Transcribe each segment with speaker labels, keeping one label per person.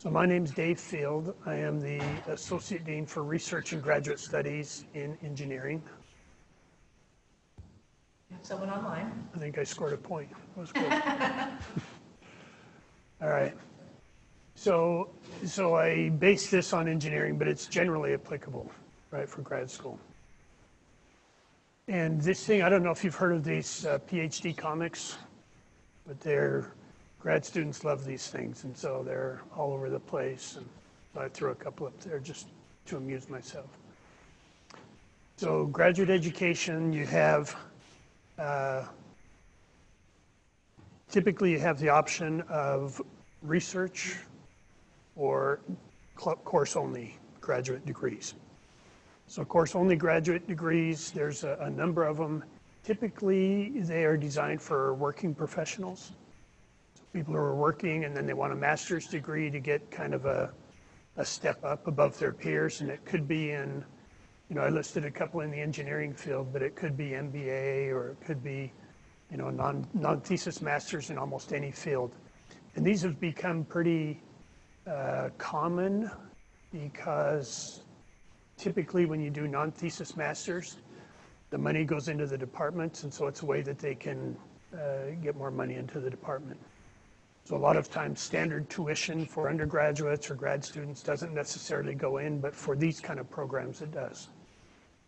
Speaker 1: So my name's Dave Field. I am the Associate Dean for Research and Graduate Studies in Engineering.
Speaker 2: You have someone online?
Speaker 1: I think I scored a point. That was good. All right. So I base this on engineering, but it's generally applicable, right, for grad school. And this thing, I don't know if you've heard of these PhD comics, but grad students love these things, and so they're all over the place. And I threw a couple up there just to amuse myself. So graduate education, you have, typically you have the option of research or course-only graduate degrees. So course-only graduate degrees, there's a number of them. Typically, they are designed for working professionals. So people who are working and then they want a master's degree to get kind of a step up above their peers. And it could be in, I listed a couple in the engineering field, but it could be MBA or it could be, non-thesis masters in almost any field. And these have become pretty common because typically when you do non-thesis masters, the money goes into the departments, and so it's a way that they can get more money into the department. So a lot of times standard tuition for undergraduates or grad students doesn't necessarily go in, but for these kind of programs it does.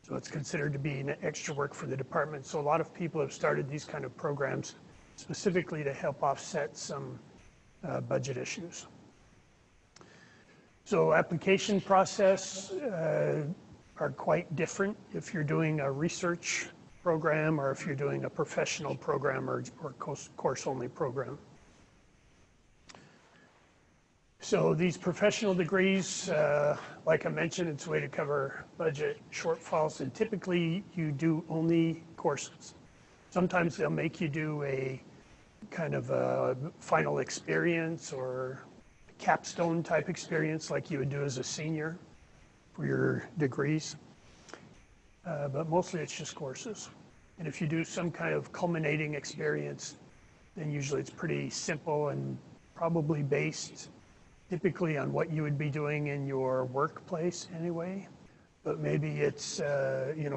Speaker 1: So it's considered to be an extra work for the department. So a lot of people have started these kind of programs specifically to help offset some budget issues. So application process are quite different if you're doing a research program or if you're doing a professional program or course-only program. So these professional degrees, like I mentioned, it's a way to cover budget shortfalls, and typically you do only courses. Sometimes they'll make you do a kind of a final experience or capstone type experience like you would do as a senior for your degrees, but mostly it's just courses. And if you do some kind of culminating experience, then usually it's pretty simple and probably based typically on what you would be doing in your workplace anyway, but maybe it's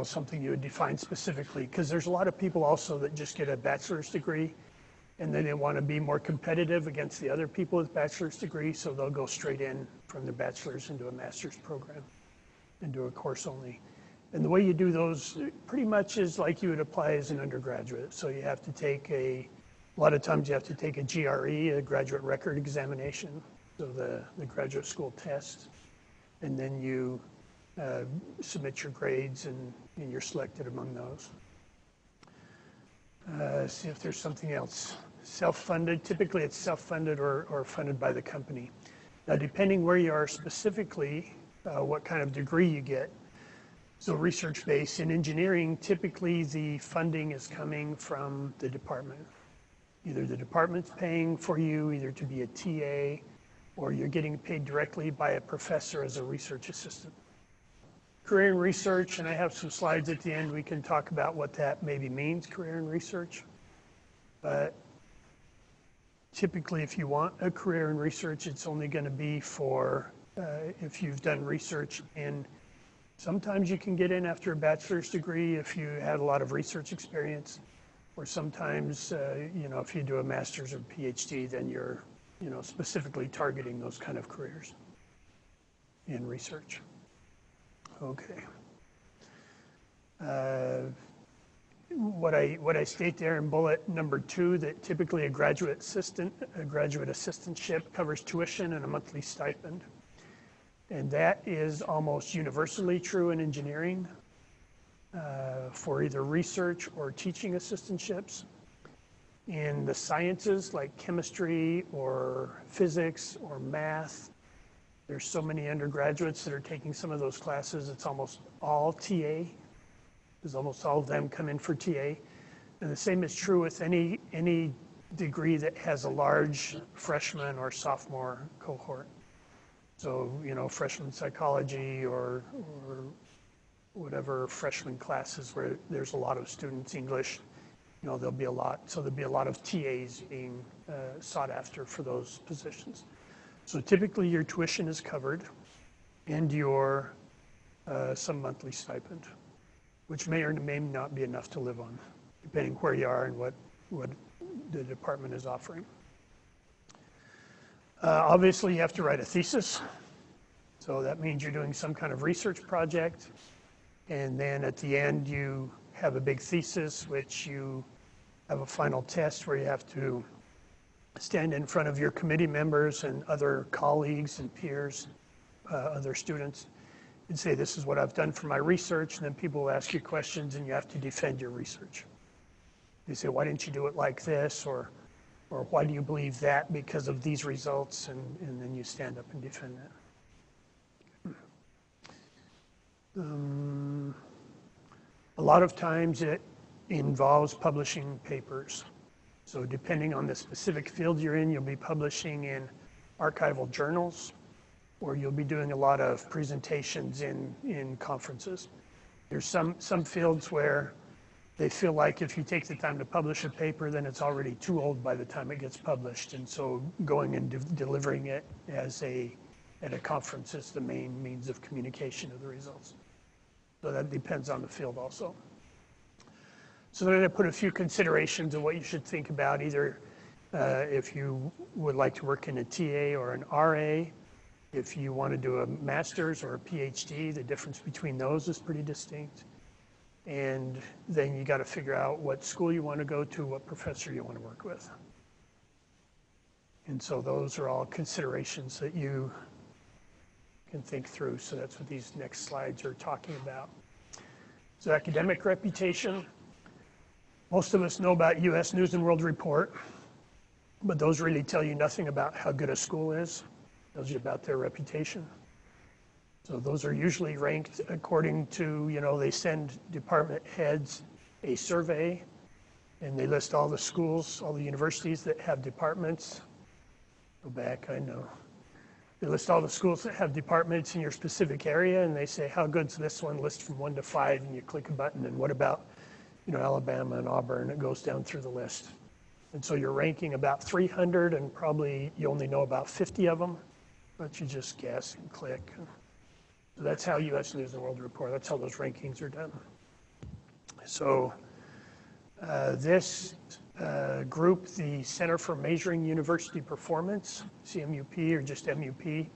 Speaker 1: something you would define specifically, because there's a lot of people also that just get a bachelor's degree and then they want to be more competitive against the other people with bachelor's degrees, so they'll go straight in from their bachelor's into a master's program and do a course only. And the way you do those pretty much is like you would apply as an undergraduate. So you have to take a lot of times you have to take a GRE, a graduate record examination, so the graduate school test, and then you submit your grades and you're selected among those. See if there's something else. Self-funded, typically it's self-funded or funded by the company. Now, depending where you are specifically, what kind of degree you get. So research-based in engineering, typically the funding is coming from the department. Either the department's paying for you either to be a TA, or you're getting paid directly by a professor as a research assistant. Career in research, and I have some slides at the end, we can talk about what that maybe means, career in research. But typically if you want a career in research, it's only going to be for if you've done research, and sometimes you can get in after a bachelor's degree if you had a lot of research experience, or sometimes if you do a master's or PhD, then you're specifically targeting those kind of careers in research. Okay. What I state there in bullet number 2, that typically a graduate assistantship covers tuition and a monthly stipend. And that is almost universally true in engineering for either research or teaching assistantships. In the sciences like chemistry or physics or math, there's so many undergraduates that are taking some of those classes, it's almost all TA, because almost all of them come in for TA. And the same is true with any degree that has a large freshman or sophomore cohort. So, freshman psychology or whatever freshman classes where there's a lot of students, English, there'll be a lot. So there'll be a lot of TAs being sought after for those positions. So typically your tuition is covered and your some monthly stipend, which may or may not be enough to live on, depending where you are and what the department is offering. Obviously, you have to write a thesis. So that means you're doing some kind of research project. And then at the end, you have a big thesis, which you have a final test where you have to stand in front of your committee members and other colleagues and peers, other students, and say, this is what I've done for my research. And then people will ask you questions and you have to defend your research. They say, why didn't you do it like this? Or why do you believe that because of these results? And then you stand up and defend that. A lot of times it involves publishing papers. So depending on the specific field you're in, you'll be publishing in archival journals, or you'll be doing a lot of presentations in conferences. There's some fields where they feel like if you take the time to publish a paper, then it's already too old by the time it gets published. And so going and delivering it at a conference is the main means of communication of the results. So that depends on the field also. So then I put a few considerations of what you should think about, either if you would like to work in a TA or an RA, if you want to do a master's or a PhD, the difference between those is pretty distinct. And then you got to figure out what school you want to go to, what professor you want to work with. And so those are all considerations that you can think through. So that's what these next slides are talking about. So academic reputation. Most of us know about US News and World Report, but those really tell you nothing about how good a school is. Tells you about their reputation. So those are usually ranked according to, they send department heads a survey and they list all the schools, all the universities that have departments. Go back, I know. They list all the schools that have departments in your specific area and they say, how good's this one? List from 1 to 5 and you click a button, and what about Alabama and Auburn? It goes down through the list. And so you're ranking about 300 and probably you only know about 50 of them, but you just guess and click. So that's how US News and World Report, that's how those rankings are done. So this group, the Center for Measuring University Performance, CMUP or just MUP,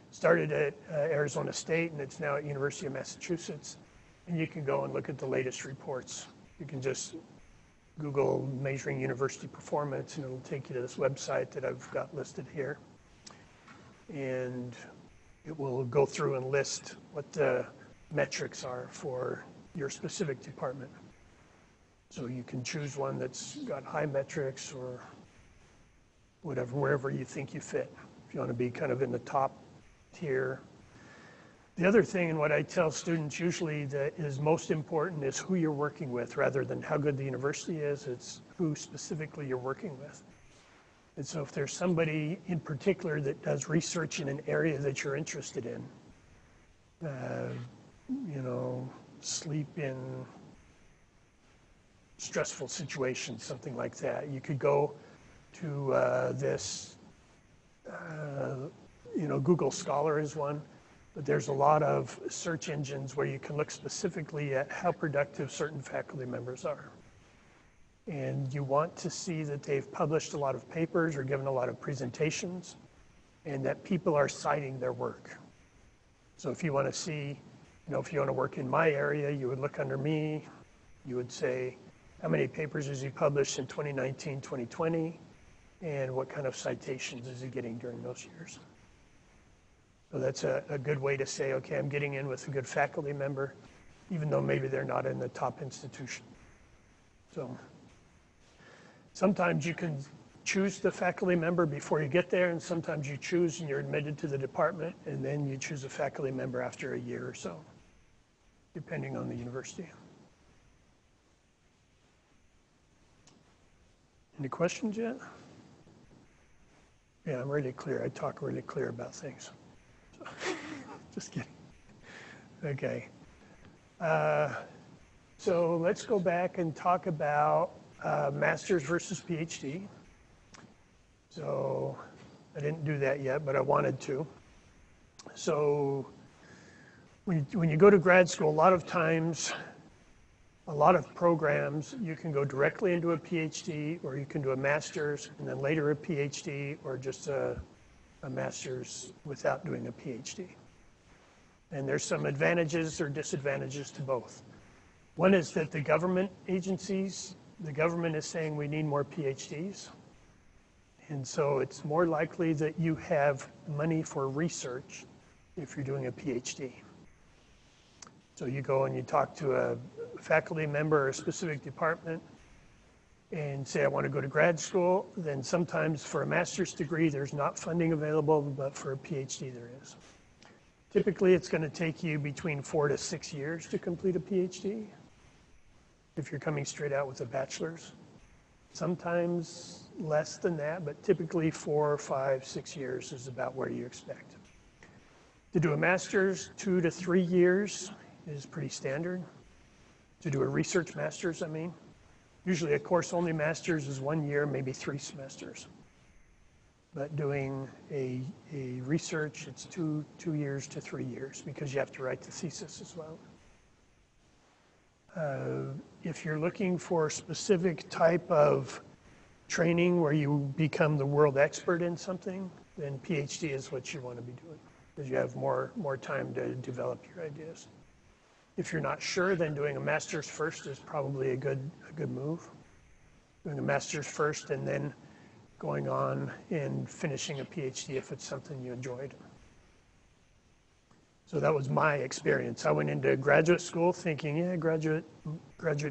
Speaker 1: started at Arizona State and it's now at University of Massachusetts. And you can go and look at the latest reports. You can just Google measuring university performance and it'll take you to this website that I've got listed here. And it will go through and list what the metrics are for your specific department. So you can choose one that's got high metrics or whatever, wherever you think you fit. If you want to be kind of in the top tier. The other thing, and what I tell students usually that is most important, is who you're working with rather than how good the university is. It's who specifically you're working with. And so if there's somebody in particular that does research in an area that you're interested in, sleep in stressful situations, something like that, you could go to this, Google Scholar is one. But there's a lot of search engines where you can look specifically at how productive certain faculty members are. And you want to see that they've published a lot of papers or given a lot of presentations and that people are citing their work. So if you want to see, if you want to work in my area, you would look under me. You would say, how many papers has he published in 2019, 2020? And what kind of citations is he getting during those years? So that's a good way to say, okay, I'm getting in with a good faculty member, even though maybe they're not in the top institution. So sometimes you can choose the faculty member before you get there, and sometimes you choose and you're admitted to the department, and then you choose a faculty member after a year or so, depending on the university. Any questions yet? Yeah, I'm really clear. I talk really clear about things. Just kidding. Okay. So let's go back and talk about master's versus PhD. So I didn't do that yet, but I wanted to. So when you go to grad school, a lot of times, a lot of programs, you can go directly into a PhD, or you can do a master's, and then later a PhD, or just a master's without doing a PhD. And there's some advantages or disadvantages to both. One is that the government agencies, the government is saying we need more PhDs. And so it's more likely that you have money for research if you're doing a PhD. So you go and you talk to a faculty member or a specific department and say, I want to go to grad school. Then sometimes for a master's degree, there's not funding available, but for a PhD there is. Typically, it's going to take you between 4 to 6 years to complete a PhD if you're coming straight out with a bachelor's. Sometimes less than that, but typically 4, 5, 6 years is about where you expect. To do a master's, 2 to 3 years is pretty standard. To do a research master's, I mean. Usually a course-only master's is 1 year, maybe 3 semesters. But doing a research, it's 2 years to 3 years because you have to write the thesis as well. If you're looking for a specific type of training where you become the world expert in something, then PhD is what you want to be doing because you have more time to develop your ideas. If you're not sure, then doing a master's first is probably a good move. Doing a master's first and then going on and finishing a PhD if it's something you enjoyed. So that was my experience. I went into graduate school thinking, yeah, graduate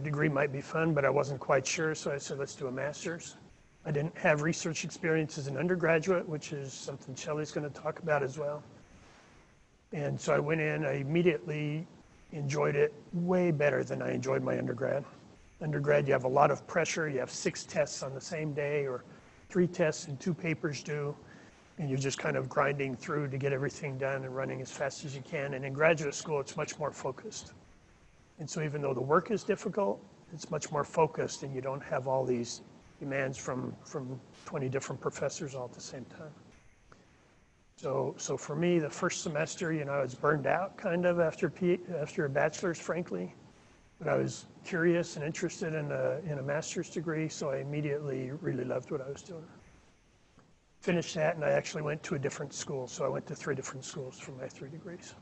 Speaker 1: degree might be fun, but I wasn't quite sure, so I said, let's do a master's. I didn't have research experience as an undergraduate, which is something Shelley's going to talk about as well. And so I went in, I immediately enjoyed it way better than I enjoyed my undergrad. Undergrad, you have a lot of pressure. You have 6 tests on the same day, or 3 tests and 2 papers due, and you're just kind of grinding through to get everything done and running as fast as you can. And in graduate school, it's much more focused. And so even though the work is difficult, it's much more focused, and you don't have all these demands from 20 different professors all at the same time. So for me, the first semester, I was burned out kind of after a bachelor's, frankly. But I was curious and interested in a master's degree, so I immediately really loved what I was doing. Finished that, and I actually went to a different school. So I went to 3 different schools for my 3 degrees.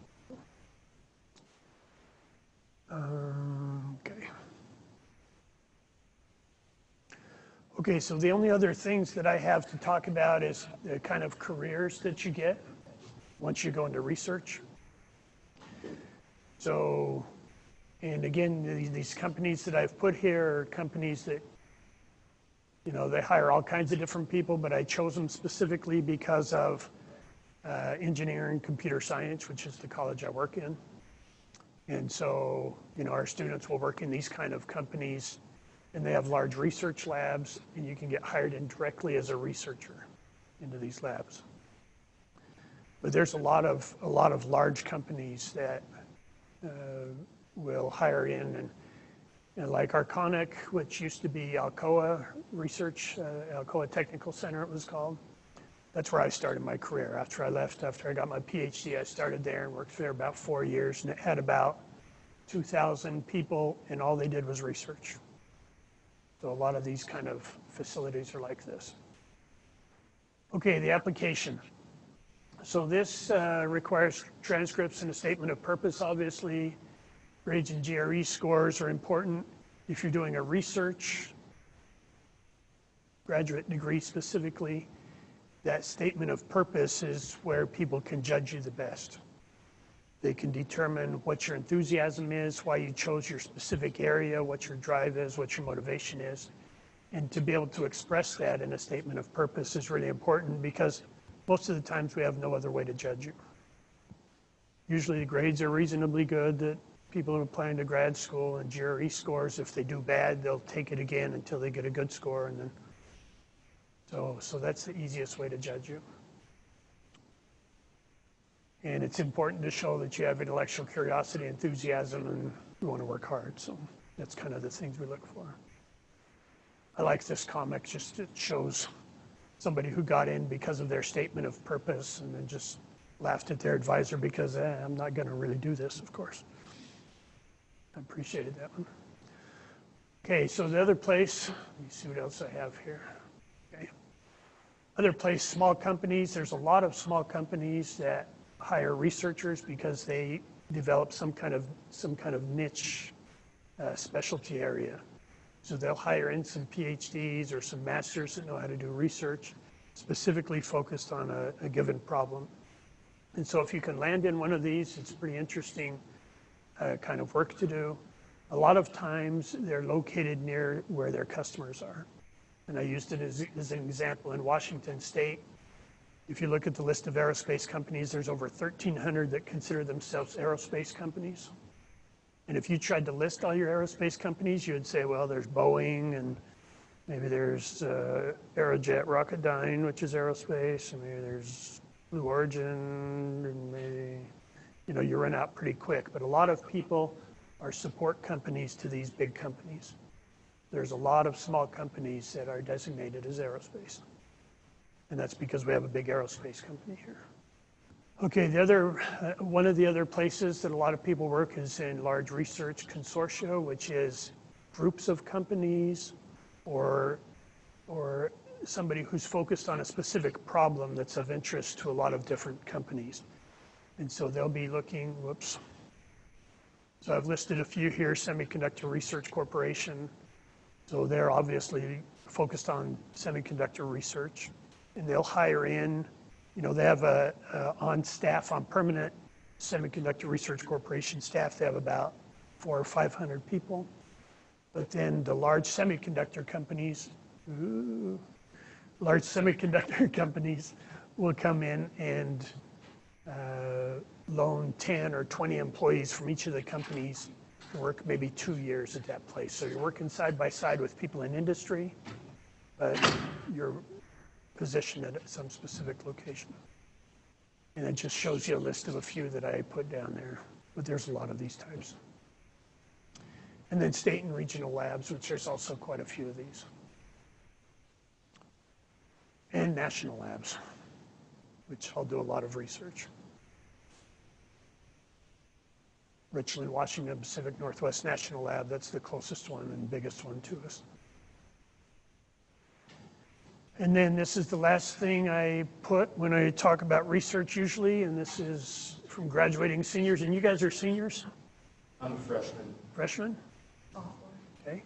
Speaker 1: Okay, so the only other things that I have to talk about is the kind of careers that you get once you go into research. So, and again, these companies that I've put here are companies that, they hire all kinds of different people, but I chose them specifically because of engineering and computer science, which is the college I work in. And so, our students will work in these kind of companies, and they have large research labs, and you can get hired in directly as a researcher into these labs. But there's a lot of large companies that will hire in, and like Arconic, which used to be Alcoa Research, Alcoa Technical Center it was called. That's where I started my career. After I got my PhD, I started there and worked there about 4 years, and it had about 2,000 people, and all they did was research. So a lot of these kind of facilities are like this. Okay, the application. So this requires transcripts and a statement of purpose, obviously. Grades and GRE scores are important. If you're doing a research graduate degree specifically, that statement of purpose is where people can judge you the best. They can determine what your enthusiasm is, why you chose your specific area, what your drive is, what your motivation is. And to be able to express that in a statement of purpose is really important because most of the times we have no other way to judge you. Usually the grades are reasonably good that people are applying to grad school, and GRE scores, if they do bad, they'll take it again until they get a good score, and then so that's the easiest way to judge you. And it's important to show that you have intellectual curiosity, enthusiasm, and you want to work hard. So that's kind of the things we look for. I like this comic, just it shows somebody who got in because of their statement of purpose and then just laughed at their advisor because I'm not going to really do this, of course. I appreciated that one. Okay, so the other place, let me see what else I have here. Okay. Other place, small companies. There's a lot of small companies that hire researchers because they develop some kind of niche specialty area. So they'll hire in some PhDs or some masters that know how to do research specifically focused on a given problem. And so if you can land in one of these, it's pretty interesting kind of work to do. A lot of times they're located near where their customers are. And I used it as an example in Washington State. If you look at the list of aerospace companies, there's over 1,300 that consider themselves aerospace companies. And if you tried to list all your aerospace companies, you would say, well, there's Boeing, and maybe there's Aerojet Rocketdyne, which is aerospace, and maybe there's Blue Origin, and maybe, you know, you run out pretty quick. But a lot of people are support companies to these big companies. There's a lot of small companies that are designated as aerospace. And that's because we have a big aerospace company here. Okay, one of the other places that a lot of people work is in large research consortia, which is groups of companies or somebody who's focused on a specific problem that's of interest to a lot of different companies. And so they'll be looking, whoops. So I've listed a few here, Semiconductor Research Corporation. So they're obviously focused on semiconductor research. And they'll hire in, you know, they have on staff, on permanent Semiconductor Research Corporation staff, they have about 400 or 500 people. But then the large semiconductor companies, will come in and loan 10 or 20 employees from each of the companies to work maybe 2 years at that place. So you're working side by side with people in industry, but you're positioned at some specific location. And it just shows you a list of a few that I put down there, but there's a lot of these types. And then state and regional labs, which there's also quite a few of these. And national labs, which I'll do a lot of research. Richland, Washington, Pacific Northwest National Lab, that's the closest one and biggest one to us. And then this is the last thing I put when I talk about research usually, and this is from graduating seniors. And you guys are seniors?
Speaker 2: I'm a freshman.
Speaker 1: Freshman? Okay.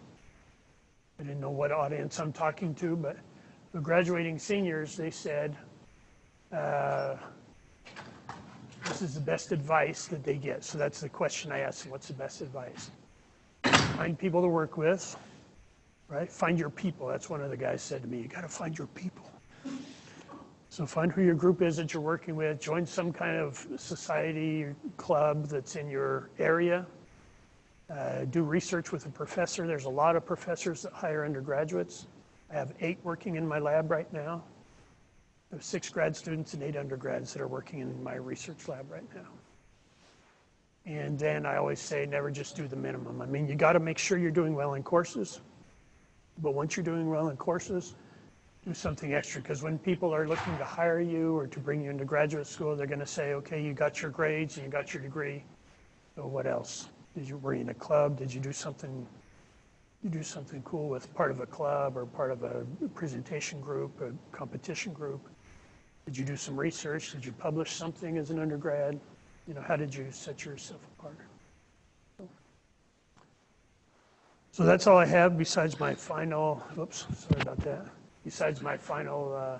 Speaker 1: I didn't know what audience I'm talking to, but the graduating seniors, they said, this is the best advice that they get. So that's the question I asked them, what's the best advice? Find people to work with, right? Find your people. That's one of the guys said to me, you got to find your people. So find who your group is that you're working with, join some kind of society or club that's in your area. Do research with a professor. There's a lot of professors that hire undergraduates. I have 8 working in my lab right now. I have 6 grad students and 8 undergrads that are working in my research lab right now. And then I always say, never just do the minimum. I mean, you got to make sure you're doing well in courses. But once you're doing well in courses, do something extra. Because when people are looking to hire you or to bring you into graduate school, they're going to say, okay, you got your grades and you got your degree. So what else? Were you in a club? Did you do something? You do something cool with part of a club or part of a presentation group, a competition group? Did you do some research? Did you publish something as an undergrad? You know, how did you set yourself apart? So that's all I have besides my final, oops, sorry about that. Besides my final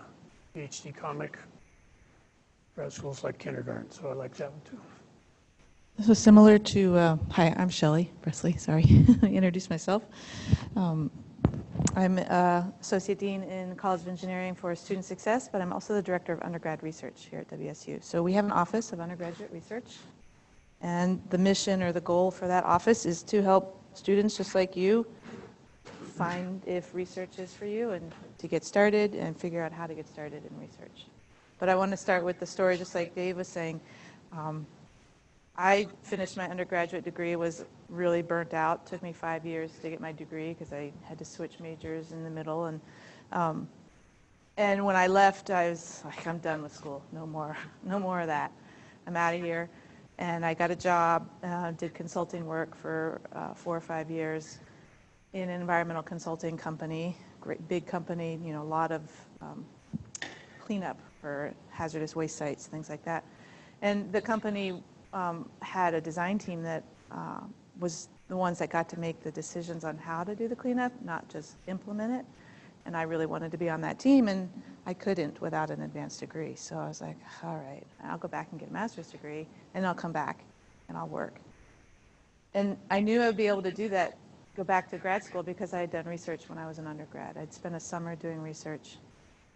Speaker 1: PhD comic. Grad school's like kindergarten, so I like that one too.
Speaker 3: This was similar to, hi, I'm Shelley Bresley, sorry, I introduced myself. I'm Associate Dean in the College of Engineering for Student Success, but I'm also the Director of Undergrad Research here at WSU. So we have an Office of Undergraduate Research, and the mission or the goal for that office is to help students just like you find if research is for you and to get started and figure out how to get started in research. But I want to start with the story, just like Dave was saying. I finished my undergraduate degree, was really burnt out. Took me 5 years to get my degree because I had to switch majors in the middle. And And when I left, I was like, I'm done with school. No more, no more of that. I'm out of here. And I got a job, did consulting work for 4 or 5 years in an environmental consulting company, great big company, you know, a lot of cleanup for hazardous waste sites, things like that. And the company had a design team that was the ones that got to make the decisions on how to do the cleanup, not just implement it. And I really wanted to be on that team, and I couldn't without an advanced degree. So I was like, all right, I'll go back and get a master's degree, and I'll come back, and I'll work. And I knew I would be able to do that, go back to grad school, because I had done research when I was an undergrad. I'd spent a summer doing research,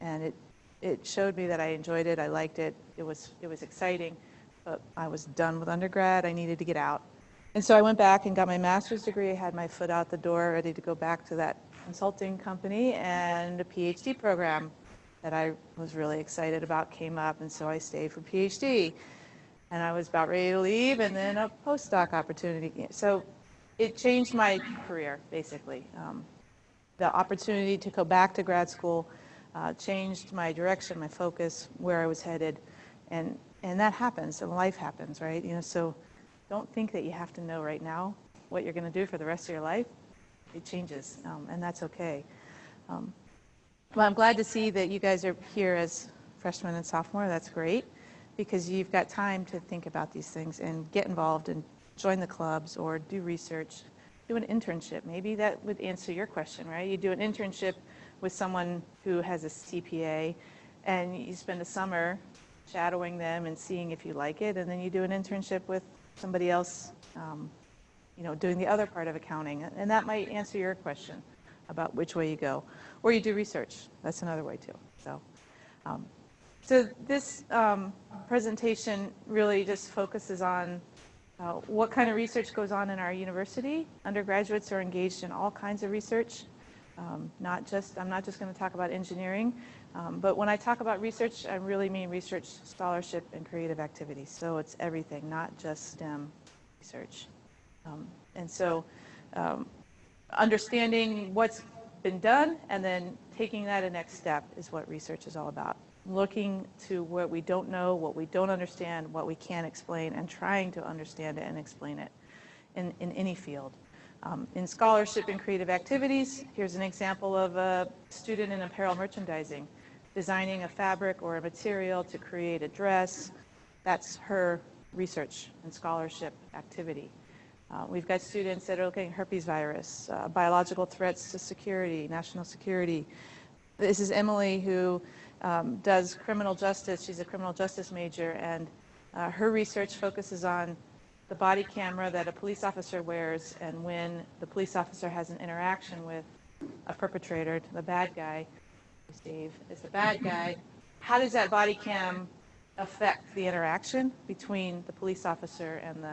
Speaker 3: and it showed me that I enjoyed it, I liked it, it was exciting, but I was done with undergrad, I needed to get out. And so I went back and got my master's degree, had my foot out the door, ready to go back to that consulting company, and a PhD program that I was really excited about came up, and so I stayed for PhD. And I was about ready to leave, and then a postdoc opportunity came. So it changed my career, basically. The opportunity to go back to grad school changed my direction, my focus, where I was headed, and that happens, and life happens, right? You know, so don't think that you have to know right now what you're going to do for the rest of your life. It changes, and that's okay. Well, I'm glad to see that you guys are here as freshmen and sophomore. That's great, because you've got time to think about these things and get involved and join the clubs or do research, do an internship. Maybe that would answer your question, right? You do an internship with someone who has a CPA, and you spend a summer shadowing them and seeing if you like it, and then you do an internship with somebody else, you know, doing the other part of accounting, and that might answer your question about which way you go. Or you do research. That's another way too. So this presentation really just focuses on what kind of research goes on in our university. Undergraduates are engaged in all kinds of research. I'm not just going to talk about engineering, but when I talk about research, I really mean research, scholarship, and creative activities. So it's everything, not just STEM research. And so understanding what's been done and then taking that a next step is what research is all about. Looking to what we don't know, what we don't understand, what we can't explain, and trying to understand it and explain it in any field. In scholarship and creative activities, here's an example of a student in apparel merchandising, designing a fabric or a material to create a dress. That's her research and scholarship activity. We've got students that are looking at herpes virus, biological threats to security, national security. This is Emily, who does criminal justice. She's a criminal justice major, and her research focuses on the body camera that a police officer wears, and when the police officer has an interaction with a perpetrator, the bad guy, Dave is the bad guy, how does that body cam affect the interaction between the police officer and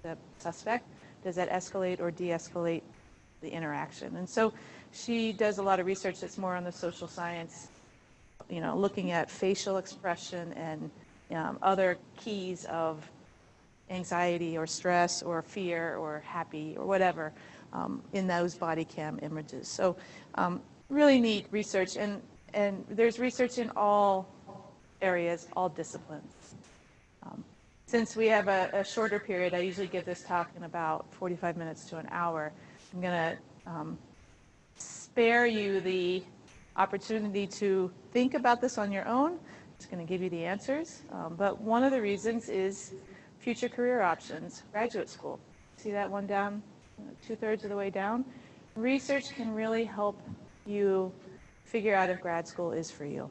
Speaker 3: the suspect? Does that escalate or de-escalate the interaction? And so she does a lot of research that's more on the social science, you know, looking at facial expression and other keys of anxiety or stress or fear or happy or whatever in those body cam images. So really neat research, and there's research in all areas, all disciplines. Since we have a shorter period, I usually give this talk in about 45 minutes to an hour. I'm going to spare you the opportunity to think about this on your own. I'm just going to give you the answers. But one of the reasons is future career options, graduate school. See that one down, 2/3 of the way down? Research can really help you figure out if grad school is for you.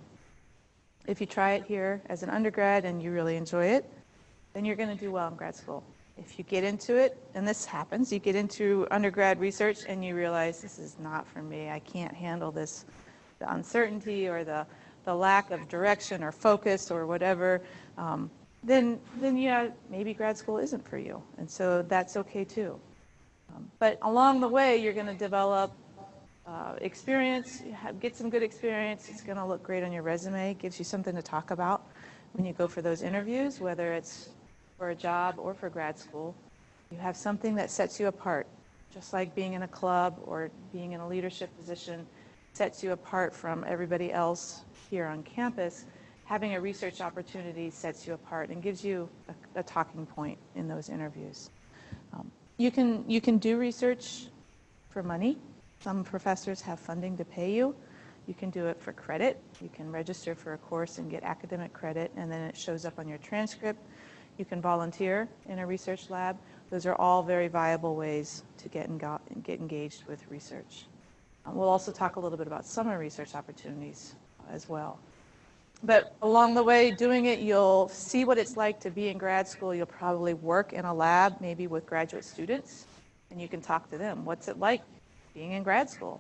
Speaker 3: If you try it here as an undergrad and you really enjoy it, then you're going to do well in grad school. If you get into it, and this happens, you get into undergrad research and you realize this is not for me, I can't handle this, the uncertainty or the lack of direction or focus or whatever, then yeah, maybe grad school isn't for you. And so that's okay too. But along the way, you're going to develop experience, get some good experience. It's going to look great on your resume. It gives you something to talk about when you go for those interviews, whether it's for a job or for grad school. You have something that sets you apart, just like being in a club or being in a leadership position. sets you apart from everybody else here on campus. Having a research opportunity sets you apart and gives you a talking point in those interviews. You can do research for money. Some professors have funding to pay you. You can do it for credit. You can register for a course and get academic credit, and then it shows up on your transcript. You can volunteer in a research lab. Those are all very viable ways to get engaged with research. We'll also talk a little bit about summer research opportunities as well. But along the way doing it, you'll see what it's like to be in grad school. You'll probably work in a lab, maybe with graduate students, and you can talk to them. What's it like being in grad school?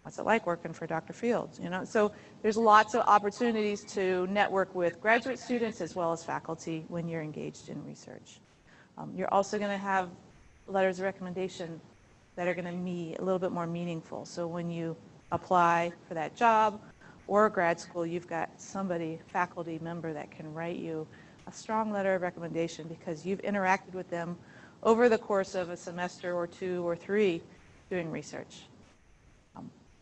Speaker 3: What's it like working for Dr. Fields? You know, so there's lots of opportunities to network with graduate students as well as faculty when you're engaged in research. You're also going to have letters of recommendation that are going to be a little bit more meaningful. So when you apply for that job or grad school, you've got somebody, faculty member, that can write you a strong letter of recommendation because you've interacted with them over the course of a semester or 2 or 3 doing research.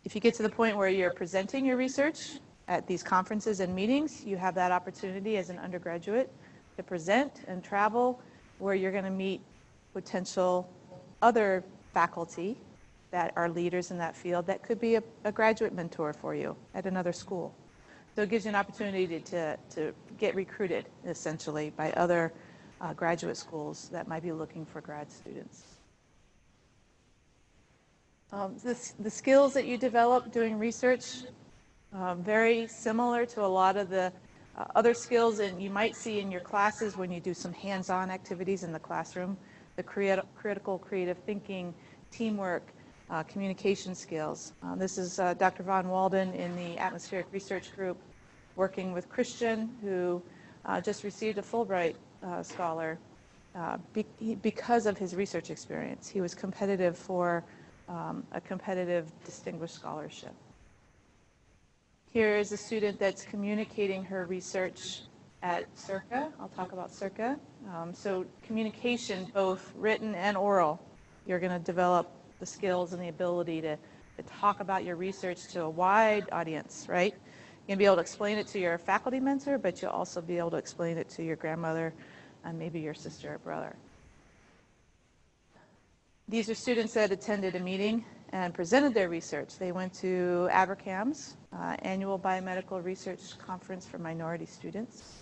Speaker 3: If you get to the point where you're presenting your research at these conferences and meetings, you have that opportunity as an undergraduate to present and travel where you're going to meet potential other faculty that are leaders in that field that could be a graduate mentor for you at another school. So it gives you an opportunity to get recruited, essentially, by other graduate schools that might be looking for grad students. The skills that you develop doing research, very similar to a lot of the other skills and you might see in your classes when you do some hands-on activities in the classroom, the critical creative thinking, teamwork, communication skills. This is Dr. Voiland in the atmospheric research group working with Christian, who just received a Fulbright scholar because of his research experience. He was competitive for a competitive distinguished scholarship. Here is a student that's communicating her research at CIRCA. I'll talk about CIRCA. So communication, both written and oral. You're going to develop the skills and the ability to talk about your research to a wide audience, right? You're going to be able to explain it to your faculty mentor, but you'll also be able to explain it to your grandmother and maybe your sister or brother. These are students that attended a meeting and presented their research. They went to ABRCAM's annual biomedical research conference for minority students,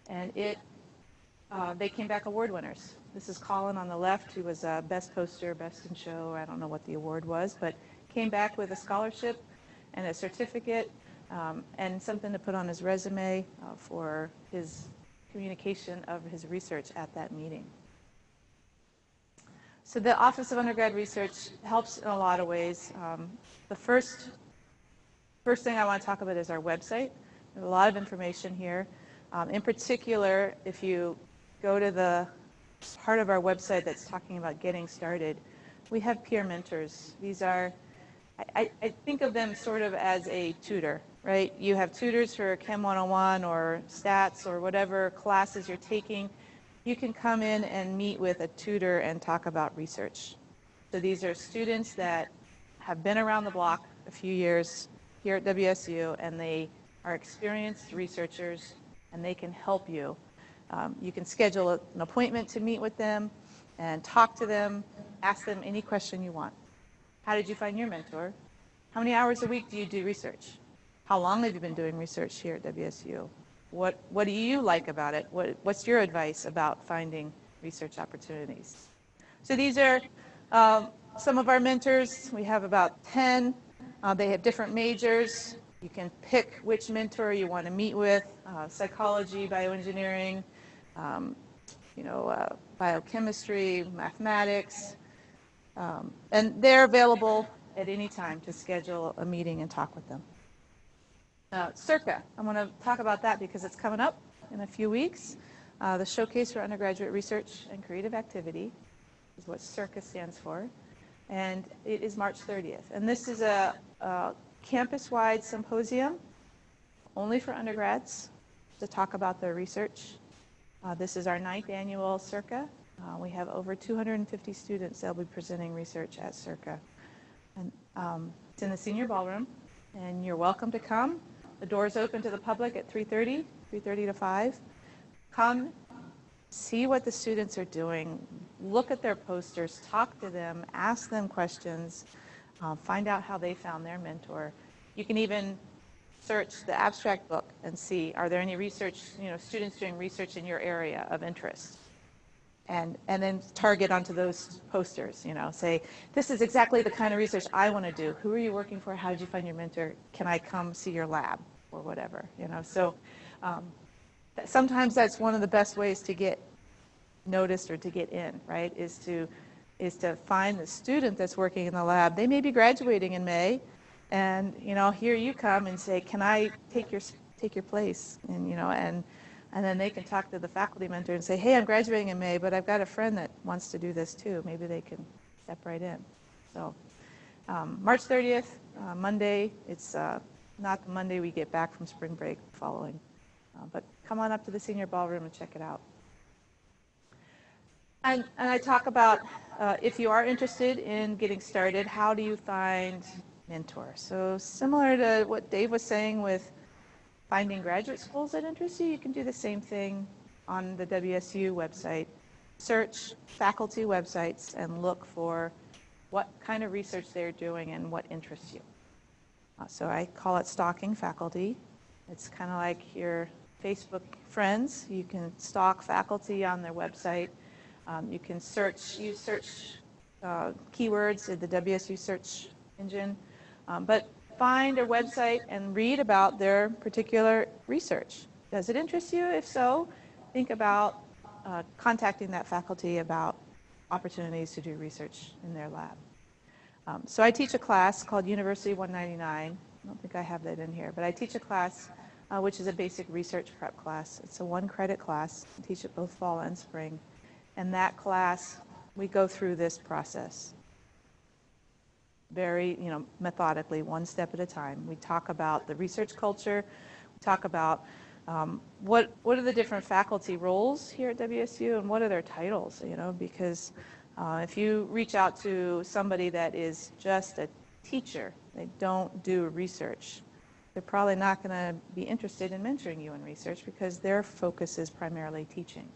Speaker 3: and they came back award winners. This is Colin on the left, who was best poster, best in show. I don't know what the award was, but came back with a scholarship and a certificate and something to put on his resume for his communication of his research at that meeting. So the Office of Undergrad Research helps in a lot of ways. The first thing I want to talk about is our website. There's a lot of information here. In particular, if you go to the part of our website that's talking about getting started, we have peer mentors. These are, I think of them sort of as a tutor, right? You have tutors for Chem 101 or stats or whatever classes you're taking. You can come in and meet with a tutor and talk about research. So these are students that have been around the block a few years here at WSU, and they are experienced researchers, and they can help you. You can schedule an appointment to meet with them and talk to them, ask them any question you want. How did you find your mentor? How many hours a week do you do research? How long have you been doing research here at WSU? What do you like about it? What's your advice about finding research opportunities? So these are some of our mentors. We have about 10. They have different majors. You can pick which mentor you want to meet with, psychology, bioengineering, biochemistry, mathematics. And they're available at any time to schedule a meeting and talk with them. CIRCA, I want to talk about that because it's coming up in a few weeks. The Showcase for Undergraduate Research and Creative Activity is what CIRCA stands for, and it is March 30th. And this is a campus-wide symposium only for undergrads to talk about their research. This is our 9th annual CIRCA. We have over 250 students that will be presenting research at CIRCA. And it's in the senior ballroom. and you're welcome to come. The door's open to the public at 3:30 to 5. Come, see what the students are doing, look at their posters, talk to them, ask them questions, find out how they found their mentor. You can even search the abstract book and see, are there any research, students doing research in your area of interest? And then target onto those posters, say, this is exactly the kind of research I want to do. Who are you working for? How did you find your mentor? Can I come see your lab or whatever, So sometimes that's one of the best ways to get noticed or to get in, right, is to find the student that's working in the lab. They may be graduating in May, and here you come and say, can I take your place? And then they can talk to the faculty mentor and say, hey, I'm graduating in May, but I've got a friend that wants to do this too. Maybe they can step right in. So March 30th, Monday. It's not the Monday we get back from spring break following. But come on up to the senior ballroom and check it out. And I talk about, if you are interested in getting started, how do you find mentors? So similar to what Dave was saying with finding graduate schools that interest you, you can do the same thing on the WSU website. Search faculty websites and look for what kind of research they're doing and what interests you. So I call it stalking faculty. It's kind of like your Facebook friends. You can stalk faculty on their website. You can use search keywords in the WSU search engine. But find a website and read about their particular research. Does it interest you? If so, think about contacting that faculty about opportunities to do research in their lab. So I teach a class called University 199. I don't think I have that in here, but I teach a class which is a basic research prep class. It's a 1-credit class. I teach it both fall and spring. And that class, we go through this process very, methodically, one step at a time. We talk about the research culture. We talk about what are the different faculty roles here at WSU and what are their titles, because if you reach out to somebody that is just a teacher, they don't do research, they're probably not going to be interested in mentoring you in research because their focus is primarily teaching.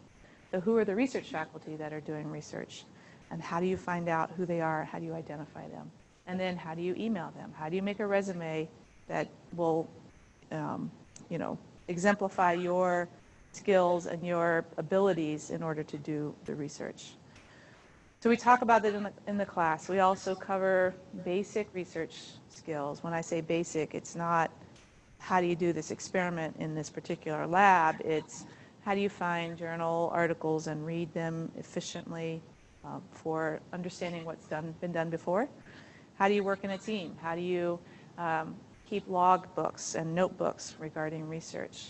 Speaker 3: So who are the research faculty that are doing research? And how do you find out who they are? How do you identify them? And then how do you email them? How do you make a resume that will, exemplify your skills and your abilities in order to do the research? So we talk about that in the class. We also cover basic research skills. When I say basic, it's not how do you do this experiment in this particular lab. It's how do you find journal articles and read them efficiently for understanding what's been done before? How do you work in a team? How do you keep log books and notebooks regarding research?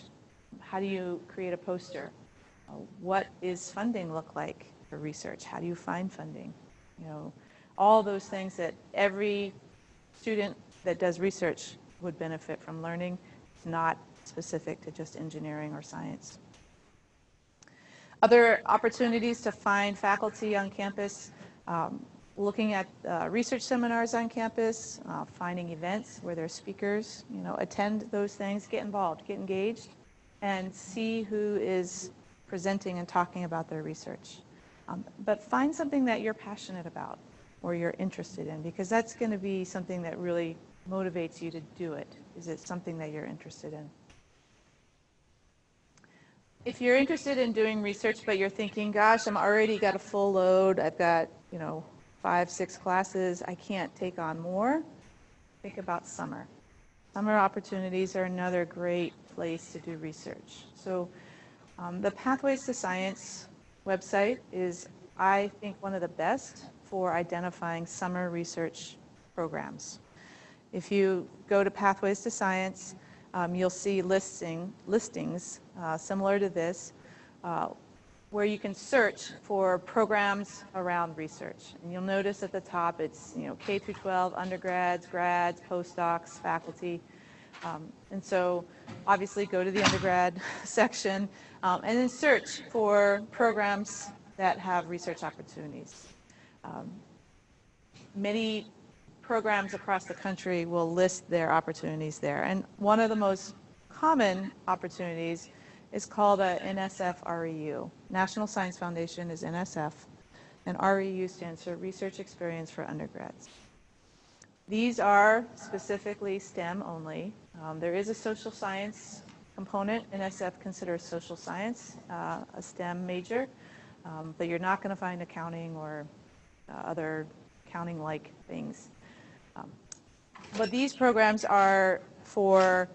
Speaker 3: How do you create a poster? What does funding look like for research? How do you find funding? All those things that every student that does research would benefit from learning. It's not specific to just engineering or science. Other opportunities to find faculty on campus, looking at research seminars on campus, finding events where there's speakers, attend those things, get involved, get engaged, and see who is presenting and talking about their research. But find something that you're passionate about or you're interested in, because that's going to be something that really motivates you to do it. Is it something that you're interested in? If you're interested in doing research, but you're thinking, gosh, I'm already got a full load, I've got, 5, 6 classes, I can't take on more, think about summer. Summer opportunities are another great place to do research. So the Pathways to Science website is, I think, one of the best for identifying summer research programs. If you go to Pathways to Science, you'll see listings similar to this, where you can search for programs around research. And you'll notice at the top it's K through 12, undergrads, grads, postdocs, faculty. And so obviously go to the undergrad section and then search for programs that have research opportunities. Many programs across the country will list their opportunities there. And one of the most common opportunities is called a NSF REU. National Science Foundation is NSF, and REU stands for Research Experience for Undergrads. These are specifically STEM only. There is a social science component. NSF considers social science a STEM major, but you're not going to find accounting or other accounting-like things. But these programs are for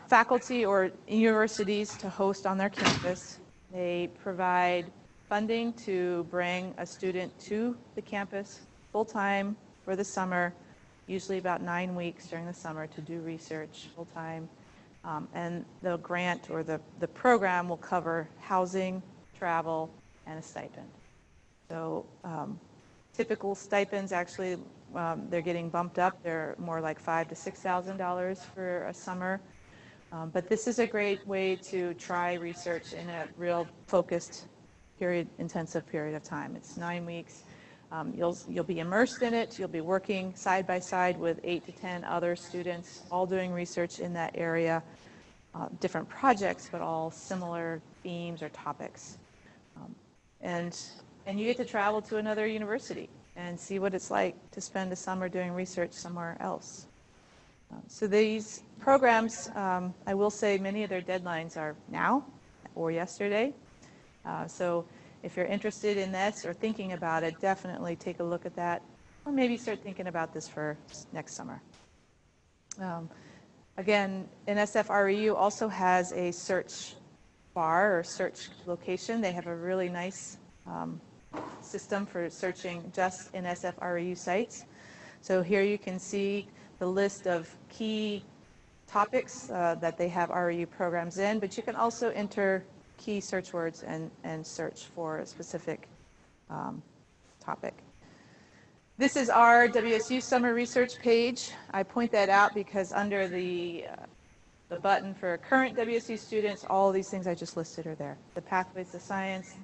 Speaker 3: faculty or universities to host on their campus. They provide funding to bring a student to the campus full-time for the summer, usually about 9 weeks during the summer to do research full-time. And the grant or the program will cover housing, travel, and a stipend. So typical stipends actually, they're getting bumped up. They're more like $5,000 to $6,000 for a summer. But this is a great way to try research in a real focused intensive period of time. It's 9 weeks. You'll be immersed in it. You'll be working side by side with 8 to 10 other students, all doing research in that area, different projects, but all similar themes or topics. And you get to travel to another university and see what it's like to spend a summer doing research somewhere else. So these programs, I will say many of their deadlines are now or yesterday. So if you're interested in this or thinking about it, definitely take a look at that, or maybe start thinking about this for next summer. Again, NSF REU also has a search bar or search location. They have a really nice system for searching just NSF REU sites. So here you can see the list of key topics that they have REU programs in, but you can also enter key search words and search for a specific topic. This is our WSU summer research page. I point that out because under the button for current WSU students, all of these things I just listed are there. The Pathways to Science,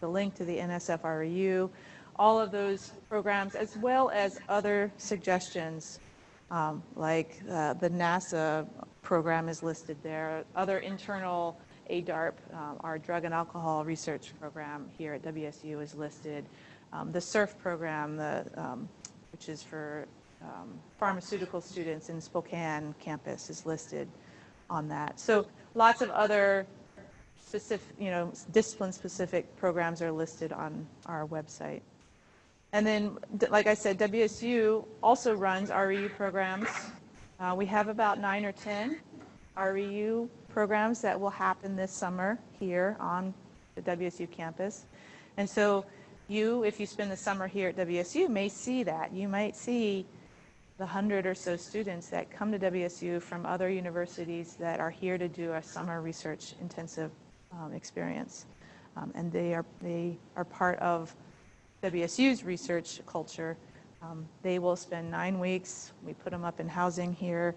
Speaker 3: the link to the NSF REU, all of those programs, as well as other suggestions like the NASA program is listed there, other internal ADARP, our drug and alcohol research program here at WSU is listed. The SURF program, which is for pharmaceutical students in Spokane campus, is listed on that. So lots of other specific, discipline-specific programs are listed on our website. And then, like I said, WSU also runs REU programs. We have about 9 or 10 REU programs that will happen this summer here on the WSU campus. And so if you spend the summer here at WSU, may see that. You might see the 100 or so students that come to WSU from other universities that are here to do a summer research intensive experience. And they are part of WSU's research culture. They will spend 9 weeks. We put them up in housing here.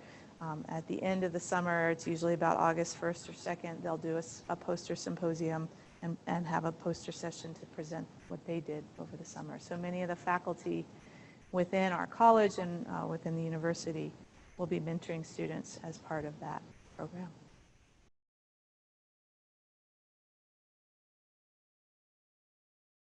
Speaker 3: At the end of the summer, it's usually about August 1st or 2nd, they'll do a poster symposium and have a poster session to present what they did over the summer. So many of the faculty within our college and within the university will be mentoring students as part of that program.